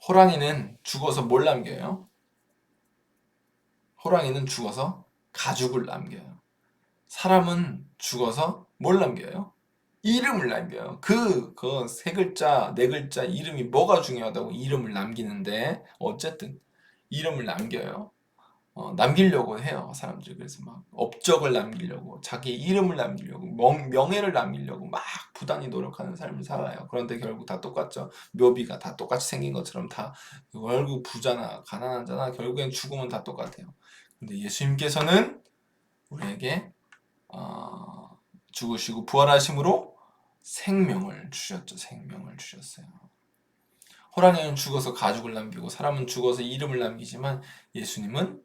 호랑이는 죽어서 뭘 남겨요? 호랑이는 죽어서 가죽을 남겨요. 사람은 죽어서 뭘 남겨요? 이름을 남겨요. 그 세 글자, 네 글자 이름이 뭐가 중요하다고 이름을 남기는데, 어쨌든 이름을 남겨요. 남기려고 해요, 사람들이. 그래서 막 업적을 남기려고, 자기 이름을 남기려고, 명예를 남기려고 막 부단히 노력하는 삶을 살아요. 그런데 결국 다 똑같죠. 묘비가 다 똑같이 생긴 것처럼 다 결국 부자나 가난한 자나 결국엔 죽음은 다 똑같아요. 근데 예수님께서는 우리에게 죽으시고 부활하심으로 생명을 주셨죠. 생명을 주셨어요. 호랑이는 죽어서 가죽을 남기고 사람은 죽어서 이름을 남기지만 예수님은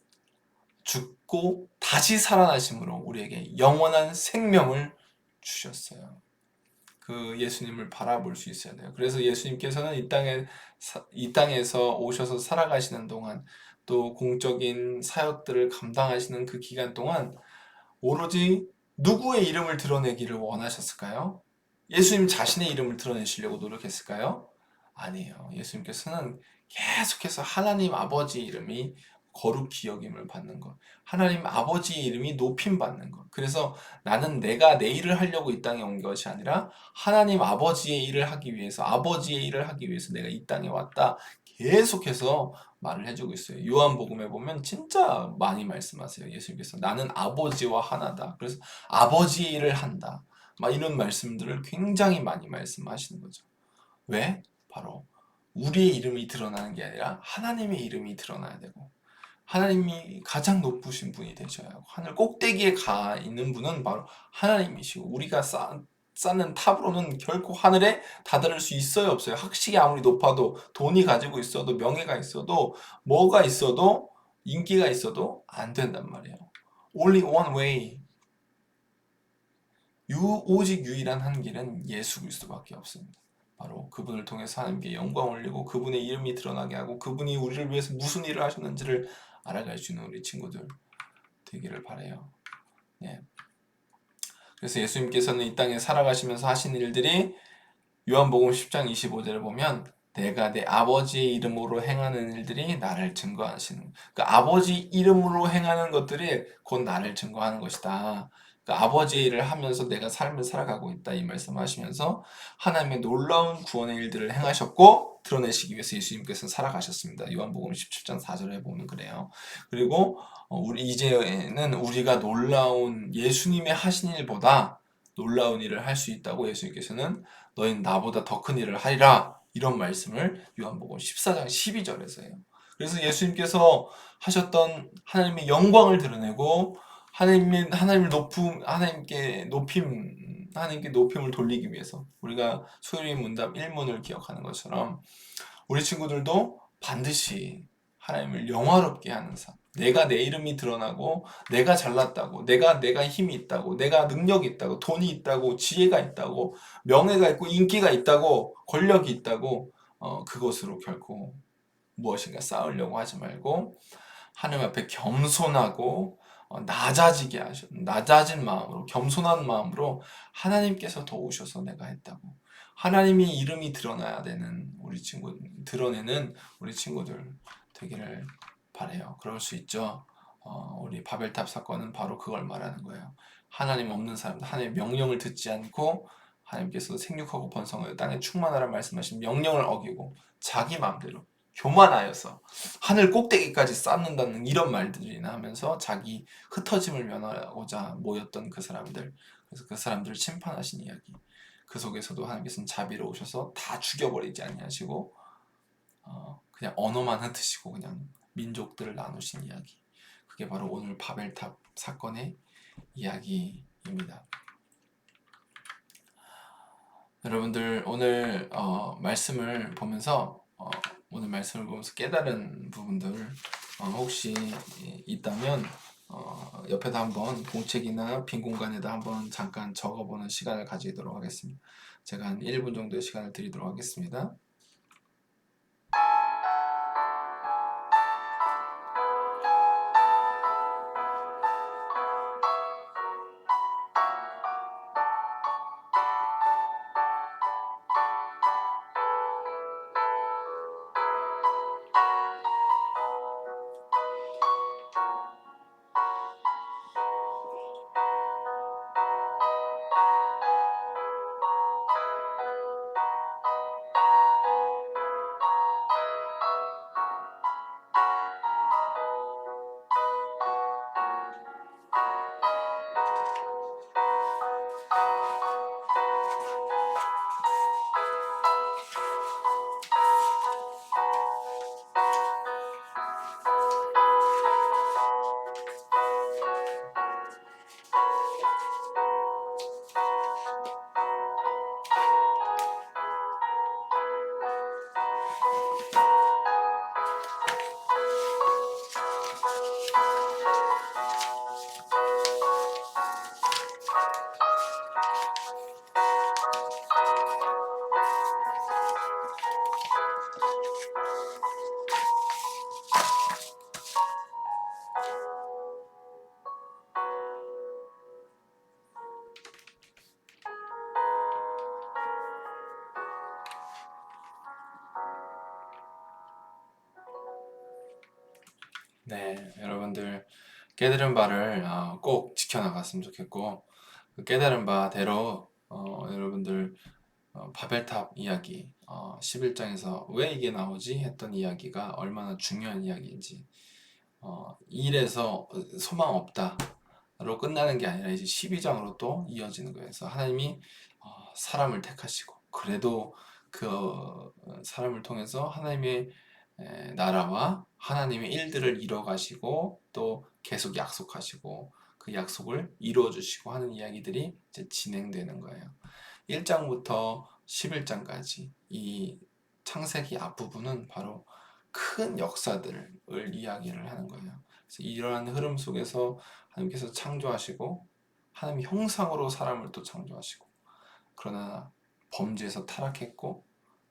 죽고 다시 살아나심으로 우리에게 영원한 생명을 주셨어요. 그 예수님을 바라볼 수 있어야 돼요. 그래서 예수님께서는 이 땅에서 오셔서 살아가시는 동안, 또 공적인 사역들을 감당하시는 그 기간 동안 오로지 누구의 이름을 드러내기를 원하셨을까요? 예수님 자신의 이름을 드러내시려고 노력했을까요? 아니에요. 예수님께서는 계속해서 하나님 아버지 이름이 거룩히 여김을 받는 것, 하나님 아버지의 이름이 높임 받는 것. 그래서 나는 내가 내 일을 하려고 이 땅에 온 것이 아니라 하나님 아버지의 일을 하기 위해서, 아버지의 일을 하기 위해서 내가 이 땅에 왔다. 계속해서 말을 해주고 있어요. 요한복음에 보면 진짜 많이 말씀하세요. 예수님께서 나는 아버지와 하나다. 그래서 아버지의 일을 한다. 막 이런 말씀들을 굉장히 많이 말씀하시는 거죠. 왜? 바로 우리의 이름이 드러나는 게 아니라 하나님의 이름이 드러나야 되고, 하나님이 가장 높으신 분이 되셔야 하고, 하늘 꼭대기에 가 있는 분은 바로 하나님이시고, 우리가 쌓는 탑으로는 결코 하늘에 다다를 수 있어요, 없어요? 학식이 아무리 높아도, 돈이 가지고 있어도, 명예가 있어도, 뭐가 있어도, 인기가 있어도 안 된단 말이에요. Only one way. 오직 유일한 한 길은 예수 그리스도밖에 없습니다. 바로 그분을 통해서 하나님께 영광 올리고 그분의 이름이 드러나게 하고 그분이 우리를 위해서 무슨 일을 하셨는지를 알아갈 수 있는 우리 친구들 되기를 바라요. 예. 그래서 예수님께서는 이 땅에 살아가시면서 하신 일들이 요한복음 10장 25절을 보면 내가 내 아버지의 이름으로 행하는 일들이 나를 증거하시는, 그 아버지 이름으로 행하는 것들이 곧 나를 증거하는 것이다. 그 아버지의 일을 하면서 내가 삶을 살아가고 있다, 이 말씀하시면서 하나님의 놀라운 구원의 일들을 행하셨고 드러내시기 위해서 예수님께서 살아가셨습니다. 요한복음 17장 4절에 보면 그래요. 그리고 우리 이제는 우리가 놀라운 예수님의 하신 일보다 놀라운 일을 할 수 있다고 예수님께서는 너희는 나보다 더 큰 일을 하리라, 이런 말씀을 요한복음 14장 12절에서 해요. 그래서 예수님께서 하셨던 하나님의 영광을 드러내고 하나님께 높임을 돌리기 위해서 우리가 소유리 문답 1문을 기억하는 것처럼 우리 친구들도 반드시 하나님을 영화롭게 하는 삶, 내가 내 이름이 드러나고 내가 잘났다고, 내가 힘이 있다고, 내가 능력이 있다고, 돈이 있다고, 지혜가 있다고, 명예가 있고 인기가 있다고, 권력이 있다고 그것으로 결코 무엇인가 쌓으려고 하지 말고 하나님 앞에 겸손하고 낮아진 마음으로, 겸손한 마음으로 하나님께서 도우셔서 내가 했다고, 하나님의 이름이 드러나야 되는 드러내는 우리 친구들 되기를 바래요. 그럴 수 있죠. 우리 바벨탑 사건은 바로 그걸 말하는 거예요. 하나님 없는 사람들, 하나님의 명령을 듣지 않고 하나님께서 생육하고 번성하여 땅에 충만하라 말씀하신 명령을 어기고 자기 마음대로 교만하여서 하늘 꼭대기까지 쌓는다는 이런 말들이나 하면서 자기 흩어짐을 면하고자 모였던 그 사람들, 그래서 그 사람들을 심판하신 이야기. 그 속에서도 하나님께서는 자비로우셔서 다 죽여버리지 아니하시고 그냥 언어만 흩으시고 그냥 민족들을 나누신 이야기. 그게 바로 오늘 바벨탑 사건의 이야기입니다. 여러분들 오늘 말씀을 보면서 깨달은 부분들 혹시 있다면 옆에다 한번 공책이나 빈 공간에다 한번 잠깐 적어보는 시간을 가지도록 하겠습니다. 제가 한 1분 정도의 시간을 드리도록 하겠습니다. 네, 여러분들 깨달은 바를 꼭 지켜나갔으면 좋겠고 그 깨달은 바대로 여러분들 바벨탑 이야기 11장에서 왜 이게 나오지 했던 이야기가 얼마나 중요한 이야기인지 일에서 소망 없다로 끝나는 게 아니라 이제 12장으로 또 이어지는 거예요. 그래서 하나님이 사람을 택하시고 그래도 그 사람을 통해서 하나님의 나라와 하나님의 일들을 이뤄가시고 또 계속 약속하시고 그 약속을 이루어 주시고 하는 이야기들이 이제 진행되는 거예요. 1장부터 11장까지 이 창세기 앞부분은 바로 큰 역사들을 이야기를 하는 거예요. 그래서 이러한 흐름 속에서 하나님께서 창조하시고 하나님 형상으로 사람을 또 창조하시고 그러나 범죄에서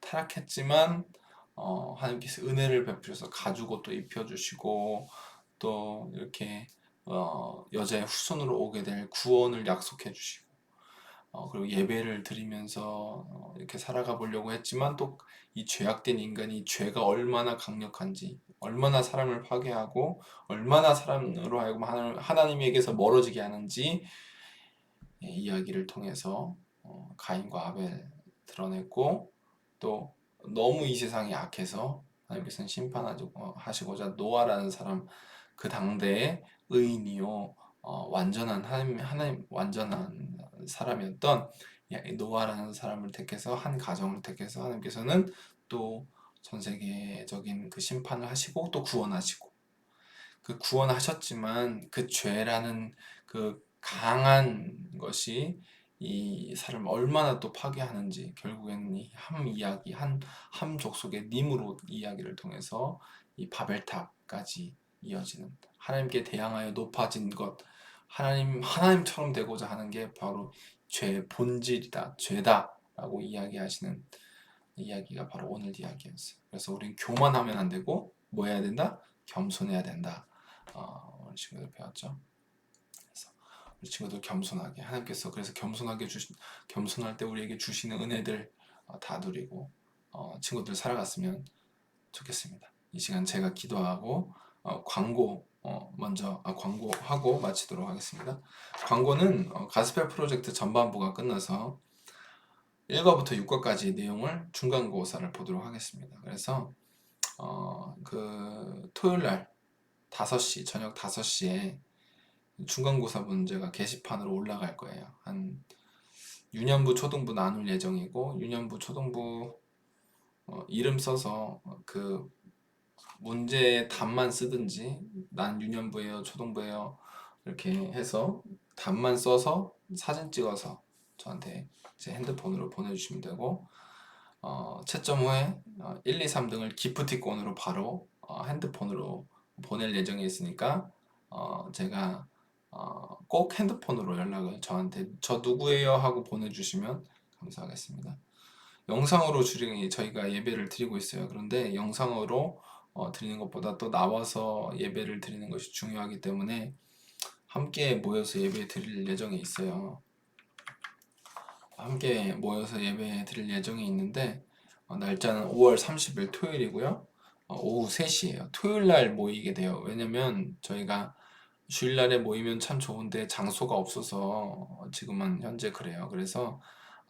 타락했지만 하나님께서 은혜를 베푸셔서 가죽 옷도 입혀주시고 또 이렇게 여자의 후손으로 오게 될 구원을 약속해 주시고 그리고 예배를 드리면서 이렇게 살아가 보려고 했지만 또 이 죄악된 인간이 죄가 얼마나 강력한지 얼마나 사람을 파괴하고 얼마나 사람으로 하여금 하나님에게서 멀어지게 하는지 이야기를 통해서 가인과 아벨 드러냈고 또 너무 이 세상이 악해서 하나님께서는 심판하시고자 노아라는 사람 그 당대의 의인이요 완전한 하나님 완전한 사람이었던 노아라는 사람을 택해서 한 가정을 택해서 하나님께서는 또 전 세계적인 그 심판을 하시고 또 구원하시고 그 구원하셨지만 그 죄라는 그 강한 것이 이 사람을 얼마나 또 파괴하는지 결국에는 이 함 이야기 함 족속의 니므롯 이야기를 통해서 이 바벨탑까지 이어지는 하나님께 대항하여 높아진 것 하나님처럼 되고자 하는 게 바로 죄의 본질이다 죄다라고 이야기하시는 이야기가 바로 오늘 이야기였어요. 그래서 우리는 교만하면 안 되고 뭐 해야 된다? 겸손해야 된다. 우리 친구들 배웠죠. 그래서 우리 친구들 겸손하게 하나님께서 그래서 겸손할 때 우리에게 주시는 은혜들 다 누리고 친구들 살아갔으면 좋겠습니다. 이 시간 제가 기도하고 광고 먼저 광고하고 마치도록 하겠습니다. 광고는 가스펠 프로젝트 전반부가 끝나서 1과부터 6과까지 내용을 중간고사를 보도록 하겠습니다. 그래서 그 토요일날 5시 저녁 5시에 중간고사 문제가 게시판으로 올라갈 거예요. 한 유년부 초등부 나눌 예정이고, 유년부 초등부 이름 써서 그 문제의 답만 쓰든지, 난 유년부예요 초등부예요 이렇게 해서 답만 써서 사진 찍어서 저한테 제 핸드폰으로 보내주시면 되고, 채점 후에 1, 2, 3등을 기프티콘으로 바로 핸드폰으로 보낼 예정이 있으니까 제가 꼭 핸드폰으로 연락을 저한테 저 누구예요 하고 보내주시면 감사하겠습니다. 영상으로 저희가 예배를 드리고 있어요. 그런데 영상으로 드리는 것보다 또 나와서 예배를 드리는 것이 중요하기 때문에 함께 모여서 예배 드릴 예정이 있어요. 함께 모여서 예배 드릴 예정이 있는데 날짜는 5월 30일 토요일이고요. 오후 3시예요. 토요일날 모이게 돼요. 왜냐면 저희가 주일날에 모이면 참 좋은데 장소가 없어서 지금은 현재 그래요. 그래서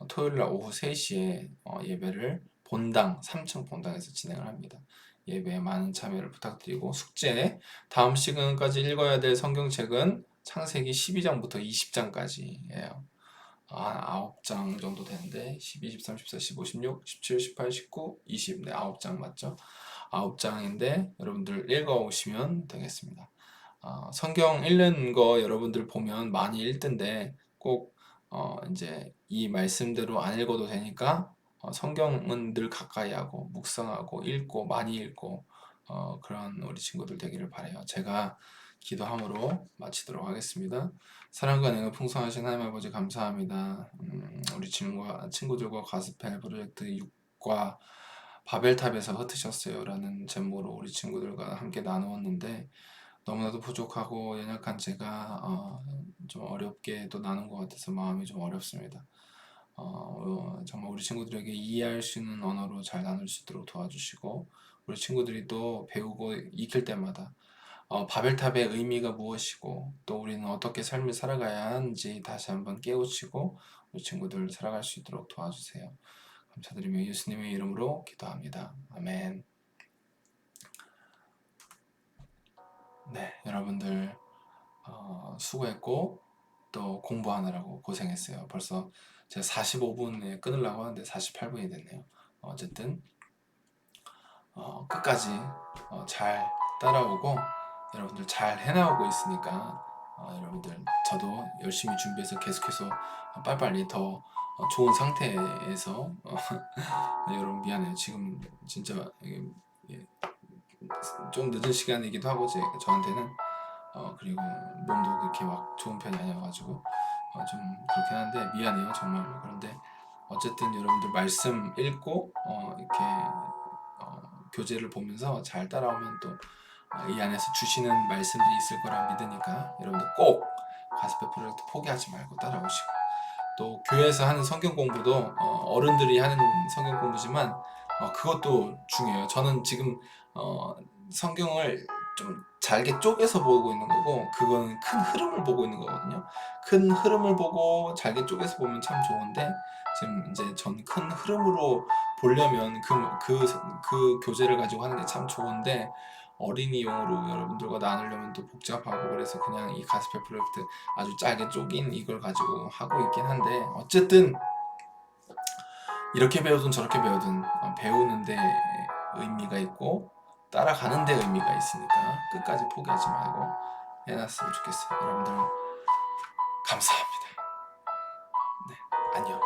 토요일날 오후 3시에 예배를 본당 3층 본당에서 진행을 합니다. 예배에 많은 참여를 부탁드리고, 숙제 다음 시간까지 읽어야 될 성경책은 창세기 12장부터 20장까지예요. 9장 정도 되는데 12, 13, 14, 15, 16, 17, 18, 19, 20 네, 9장 맞죠? 9장인데 여러분들 읽어오시면 되겠습니다. 성경 읽는 거 여러분들 보면 많이 읽던데 꼭 이제 이 말씀대로 안 읽어도 되니까 성경은 늘 가까이 하고 묵상하고 읽고 많이 읽고 그런 우리 친구들 되기를 바라요. 제가 기도함으로 마치도록 하겠습니다. 사랑과 능력 풍성하신 하나님 아버지 감사합니다. 우리 친구들과 가스펠 프로젝트 6과 바벨탑에서 흩으셨어요 라는 제목으로 우리 친구들과 함께 나누었는데, 너무나도 부족하고 연약한 제가 좀 어렵게 또 나눈 것 같아서 마음이 좀 어렵습니다. 정말 우리 친구들에게 이해할 수 있는 언어로 잘 나눌 수 있도록 도와주시고, 우리 친구들이 또 배우고 익힐 때마다 바벨탑의 의미가 무엇이고 또 우리는 어떻게 삶을 살아가야 하는지 다시 한번 깨우치고 우리 친구들 살아갈 수 있도록 도와주세요. 감사드리며 예수님의 이름으로 기도합니다. 아멘. 네, 여러분들 수고했고 또 공부하느라고 고생했어요. 벌써 제가 45분에 끊으려고 하는데 48분이 됐네요. 어쨌든 끝까지 잘 따라오고 여러분들 잘 해나오고 있으니까 여러분들 저도 열심히 준비해서 계속해서 빨리빨리 더 좋은 상태에서 네, 여러분 미안해요. 지금 진짜 좀 늦은 시간이기도 하고 저한테는 그리고 몸도 그렇게 막 좋은 편이 아니어가지고 좀 그렇긴 한데 미안해요 정말로. 그런데 어쨌든 여러분들 말씀 읽고 이렇게 교재를 보면서 잘 따라오면 또 이 안에서 주시는 말씀들이 있을 거라 믿으니까 여러분들 꼭 가스펠 프로젝트 포기하지 말고 따라오시고, 또 교회에서 하는 성경 공부도 어른들이 하는 성경 공부지만 그것도 중요해요. 저는 지금 성경을 좀 잘게 쪼개서 보고 있는 거고 그거는 큰 흐름을 보고 있는 거거든요. 큰 흐름을 보고 잘게 쪼개서 보면 참 좋은데 지금 이제 전 큰 흐름으로 보려면 그 교재를 가지고 하는 게 참 좋은데 어린이용으로 여러분들과 나누려면 또 복잡하고, 그래서 그냥 이 가스펠 프로젝트 아주 짧게 쪼긴 이걸 가지고 하고 있긴 한데, 어쨌든 이렇게 배우든 저렇게 배우든 배우는 데 의미가 있고 따라가는 데 의미가 있으니까 끝까지 포기하지 말고 해놨으면 좋겠어요. 여러분들 감사합니다. 네, 안녕.